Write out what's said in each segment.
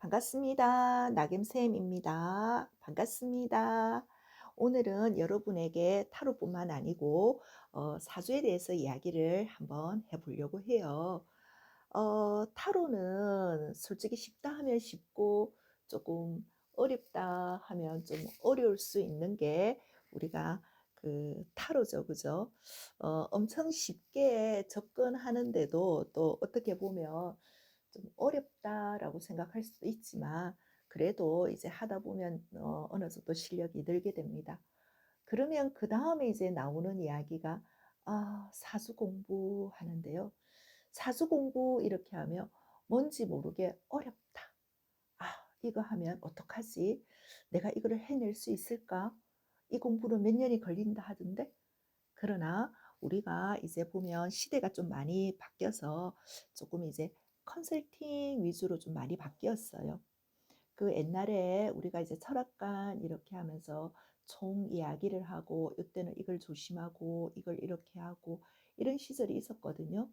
반갑습니다. 낙임쌤입니다. 반갑습니다. 오늘은 여러분에게 타로뿐만 아니고 사주에 대해서 이야기를 한번 해보려고 해요. 타로는 솔직히 쉽다 하면 쉽고 조금 어렵다 하면 좀 어려울 수 있는 게 우리가 그 타로죠, 그죠? 엄청 쉽게 접근하는데도 또 어떻게 보면 좀 어렵다라고 생각할 수도 있지만 그래도 이제 하다 보면 어느 정도 실력이 늘게 됩니다. 그러면 그 다음에 이제 나오는 이야기가 사주 공부하는데요. 사주 공부 이렇게 하면 뭔지 모르게 어렵다. 아, 이거 하면 어떡하지? 내가 이거를 해낼 수 있을까? 이 공부는 몇 년이 걸린다 하던데? 그러나 우리가 이제 보면 시대가 좀 많이 바뀌어서 조금 이제 컨설팅 위주로 좀 많이 바뀌었어요. 그 옛날에 우리가 이제 철학관 이렇게 하면서 총 이야기를 하고 이때는 이걸 조심하고 이걸 이렇게 하고 이런 시절이 있었거든요.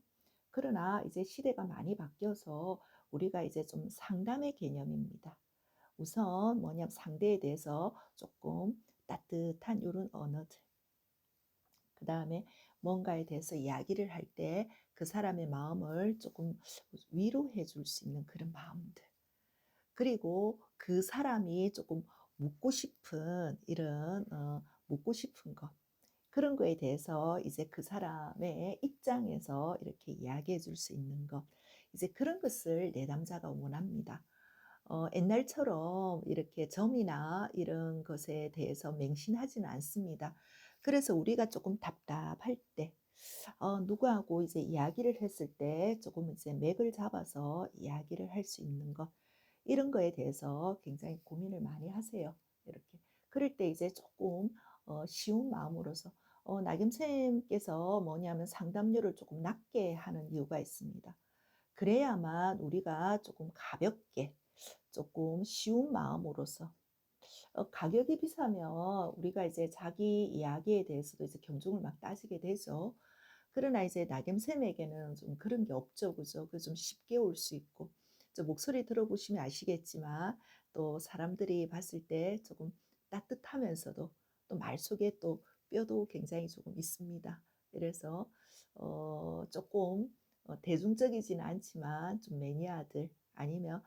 그러나 이제 시대가 많이 바뀌어서 우리가 이제 좀 상담의 개념입니다. 우선 뭐냐 상대에 대해서 조금 따뜻한 이런 언어들 그 다음에 뭔가에 대해서 이야기를 할 때 그 사람의 마음을 조금 위로해 줄 수 있는 그런 마음들. 그리고 그 사람이 조금 묻고 싶은 이런 묻고 싶은 것. 그런 거에 대해서 이제 그 사람의 입장에서 이렇게 이야기해 줄 수 있는 것. 이제 그런 것을 내담자가 원합니다. 옛날처럼 이렇게 점이나 이런 것에 대해서 맹신하지는 않습니다. 그래서 우리가 조금 답답할 때, 누구하고 이제 이야기를 했을 때 조금 이제 맥을 잡아서 이야기를 할 수 있는 것, 이런 거에 대해서 굉장히 고민을 많이 하세요. 이렇게. 그럴 때 이제 조금 쉬운 마음으로서, 나김쌤께서 뭐냐면 상담료를 조금 낮게 하는 이유가 있습니다. 그래야만 우리가 조금 가볍게, 조금 쉬운 마음으로서 가격이 비싸면 우리가 이제 자기 이야기에 대해서도 이제 경중을 막 따지게 되죠. 그러나 이제 나겸쌤에게는 좀 그런 게 없죠, 그죠? 그 좀 쉽게 올 수 있고, 저 목소리 들어보시면 아시겠지만 또 사람들이 봤을 때 조금 따뜻하면서도 또 말 속에 또 뼈도 굉장히 조금 있습니다. 그래서 조금 대중적이지는 않지만 좀 매니아들 아니면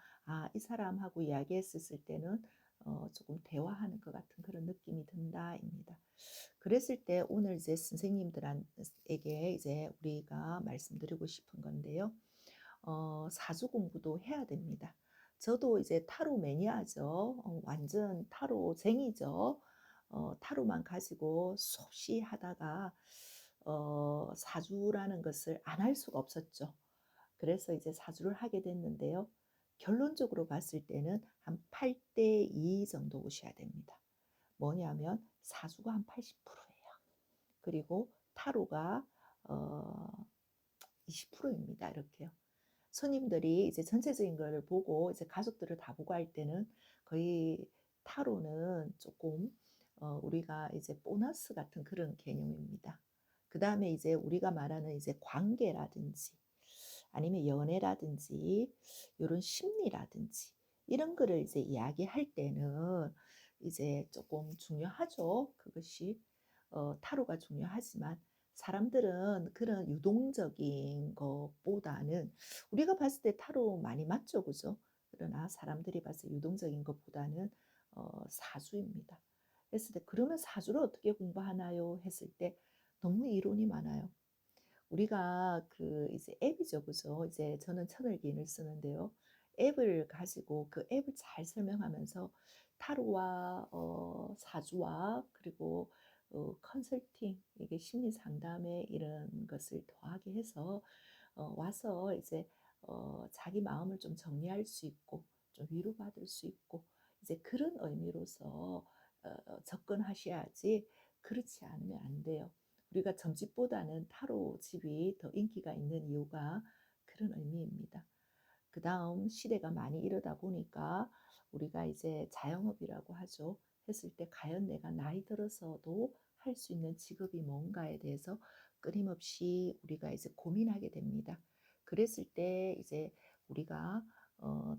이 사람하고 이야기했을 때는 조금 대화하는 것 같은 그런 느낌이 든다입니다. 그랬을 때 오늘 이제 선생님들에게 이제 우리가 말씀드리고 싶은 건데요. 사주 공부도 해야 됩니다. 저도 이제 타로 매니아죠. 완전 타로쟁이죠. 타로만 가지고 수없이 하다가 사주라는 것을 안 할 수가 없었죠. 그래서 이제 사주를 하게 됐는데요. 결론적으로 봤을 때는 한 8대 2 정도 오셔야 됩니다. 뭐냐면 사주가 한 80%예요. 그리고 타로가 어 20%입니다. 이렇게요. 손님들이 이제 전체적인 걸 보고 이제 가족들을 다 보고 할 때는 거의 타로는 조금 우리가 이제 보너스 같은 그런 개념입니다. 그 다음에 이제 우리가 말하는 이제 관계라든지 아니면 연애라든지 이런 심리라든지 이런 거를 이제 이야기할 때는 이제 조금 중요하죠. 그것이 타로가 중요하지만 사람들은 그런 유동적인 것보다는 우리가 봤을 때 타로 많이 맞죠, 그죠? 그러나 사람들이 봤을 때 유동적인 것보다는 사주입니다. 했을 때 그러면 사주를 어떻게 공부하나요? 했을 때 너무 이론이 많아요. 우리가 그 이제 앱이죠, 그죠? 이제 저는 천을기인을 쓰는데요. 앱을 가지고 그 앱을 잘 설명하면서 타로와 사주와 그리고 컨설팅 이게 심리 상담에 이런 것을 더하게 해서 와서 이제 자기 마음을 좀 정리할 수 있고 좀 위로받을 수 있고 이제 그런 의미로서 접근하셔야지 그렇지 않으면 안 돼요. 우리가 점집보다는 타로 집이 더 인기가 있는 이유가 그런 의미입니다. 그 다음 시대가 많이 이러다 보니까 우리가 이제 자영업이라고 하죠. 했을 때 과연 내가 나이 들어서도 할 수 있는 직업이 뭔가에 대해서 끊임없이 우리가 이제 고민하게 됩니다. 그랬을 때 이제 우리가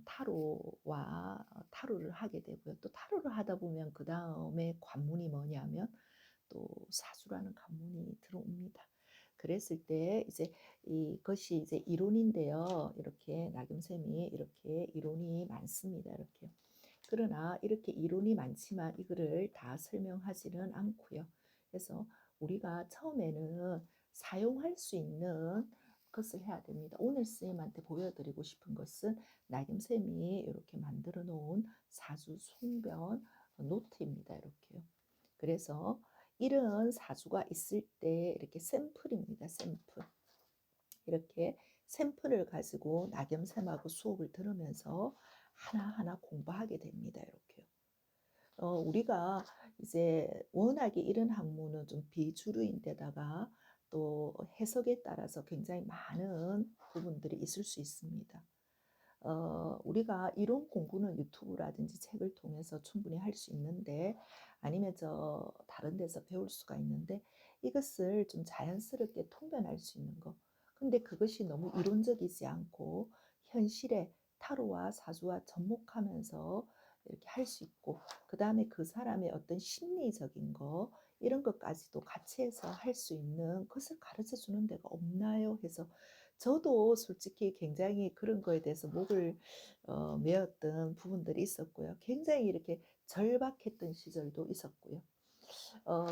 타로와 타로를 하게 되고요. 또 타로를 하다 보면 그다음에 관문이 뭐냐면 또 사주라는 관문이 들어옵니다. 그랬을 때 이제 이것이 이제 이론인데요. 이렇게 나금쌤이 이렇게 이론이 많습니다. 이렇게. 그러나 이렇게 이론이 많지만 이거를 다 설명하지는 않고요. 그래서 우리가 처음에는 사용할 수 있는 것을 해야 됩니다. 오늘 선생님한테 보여드리고 싶은 것은 나김쌤이 이렇게 만들어 놓은 사주 손변 노트입니다. 이렇게요. 그래서 이런 사주가 있을 때 이렇게 샘플입니다. 샘플. 이렇게 샘플을 가지고 나겸쌤하고 수업을 들으면서 하나하나 공부하게 됩니다. 이렇게요. 우리가 이제 워낙에 이런 학문은 좀 비주류인데다가 또 해석에 따라서 굉장히 많은 부분들이 있을 수 있습니다. 우리가 이론 공부는 유튜브라든지 책을 통해서 충분히 할 수 있는데 아니면 다른 데서 배울 수가 있는데 이것을 좀 자연스럽게 통변할 수 있는 거. 근데 그것이 너무 이론적이지 않고 현실에 타로와 사주와 접목하면서 이렇게 할 수 있고 그 다음에 그 사람의 어떤 심리적인 거 이런 것까지도 같이 해서 할 수 있는 것을 가르쳐 주는 데가 없나요? 해서 저도 솔직히 굉장히 그런 거에 대해서 목을 메었던 부분들이 있었고요. 굉장히 이렇게 절박했던 시절도 있었고요.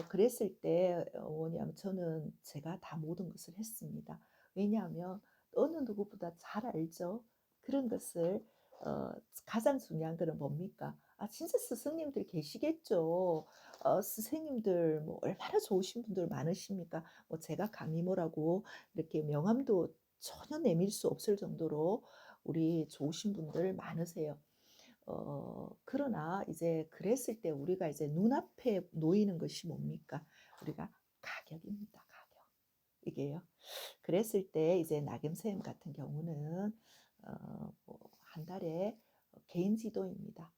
그랬을 때 뭐냐면 저는 제가 다 모든 것을 했습니다. 왜냐하면 어느 누구보다 잘 알죠. 그런 것을 가장 중요한 거는 뭡니까? 아 진짜 스승님들 계시겠죠. 스승님들 뭐 얼마나 좋으신 분들 많으십니까? 뭐 제가 감히 뭐라고 이렇게 명함도 전혀 내밀 수 없을 정도로 우리 좋으신 분들 많으세요. 그러나 이제 그랬을 때 우리가 이제 눈앞에 놓이는 것이 뭡니까? 우리가 가격입니다. 가격. 이게요. 그랬을 때 이제 나겸쌤 같은 경우는 뭐한 달에 개인 지도입니다.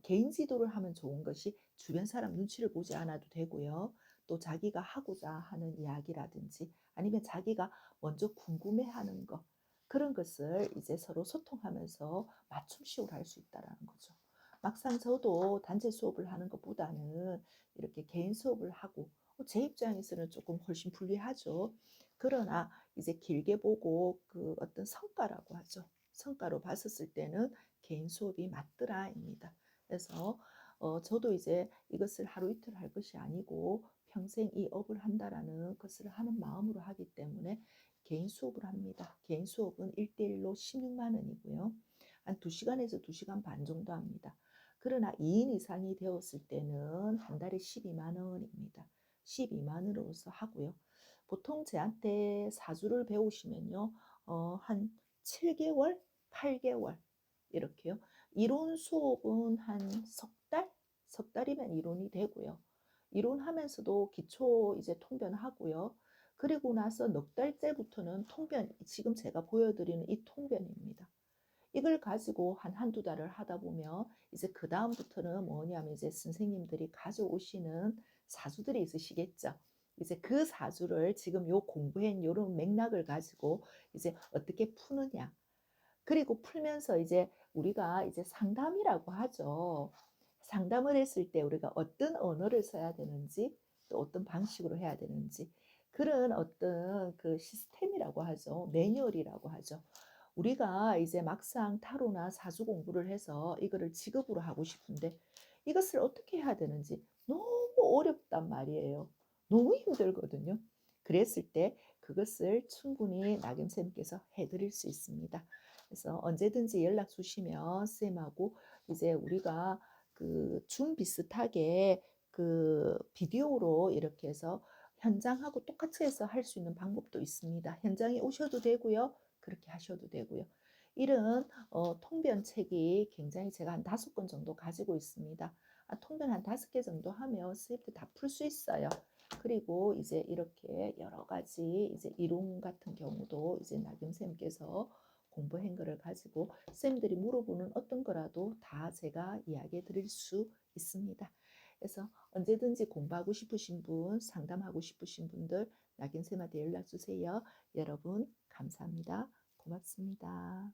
개인 지도를 하면 좋은 것이 주변 사람 눈치를 보지 않아도 되고요. 또 자기가 하고자 하는 이야기라든지 아니면 자기가 먼저 궁금해하는 것 그런 것을 이제 서로 소통하면서 맞춤식으로 할 수 있다라는 거죠. 막상 저도 단체 수업을 하는 것보다는 이렇게 개인 수업을 하고 제 입장에서는 조금 훨씬 불리하죠. 그러나 이제 길게 보고 그 어떤 성과라고 하죠. 성과로 봤었을 때는 개인 수업이 맞더라입니다. 그래서 저도 이제 이것을 하루 이틀 할 것이 아니고 평생 이 업을 한다라는 것을 하는 마음으로 하기 때문에 개인 수업을 합니다. 개인 수업은 1대1로 16만 원이고요. 한 2시간에서 2시간 반 정도 합니다. 그러나 2인 이상이 되었을 때는 한 달에 12만 원입니다. 12만 원으로서 하고요. 보통 저한테 사주를 배우시면요. 한 7개월, 8개월 이렇게요. 이론 수업은 한 석 달? 석 달이면 이론이 되고요. 이론하면서도 기초 이제 통변하고요. 그리고 나서 넉 달째부터는 통변, 지금 제가 보여드리는 이 통변입니다. 이걸 가지고 한두 달을 하다 보면 이제 그 다음부터는 뭐냐면 이제 선생님들이 가져오시는 사주들이 있으시겠죠. 이제 그 사주를 지금 요 공부한 요런 맥락을 가지고 이제 어떻게 푸느냐. 그리고 풀면서 이제 우리가 이제 상담이라고 하죠. 상담을 했을 때 우리가 어떤 언어를 써야 되는지 또 어떤 방식으로 해야 되는지 그런 어떤 그 시스템이라고 하죠. 매뉴얼이라고 하죠. 우리가 이제 막상 타로나 사주 공부를 해서 이거를 직업으로 하고 싶은데 이것을 어떻게 해야 되는지 너무 어렵단 말이에요. 너무 힘들거든요. 그랬을 때 그것을 충분히 나경쌤께서 해드릴 수 있습니다. 그래서 언제든지 연락 주시면 쌤하고 이제 우리가 그 줌 비슷하게 그 비디오로 이렇게 해서 현장하고 똑같이 해서 할 수 있는 방법도 있습니다. 현장에 오셔도 되고요. 그렇게 하셔도 되고요. 이런 통변책이 굉장히 제가 한 5권 정도 가지고 있습니다. 통변 한 5개 정도 하면 스위프트 다 풀 수 있어요. 그리고 이제 이렇게 여러 가지 이제 이론 같은 경우도 이제 나경쌤께서 공부한 거를 가지고 쌤들이 물어보는 어떤 거라도 다 제가 이야기해 드릴 수 있습니다. 그래서 언제든지 공부하고 싶으신 분, 상담하고 싶으신 분들 나경쌤한테 연락 주세요. 여러분 감사합니다. 고맙습니다.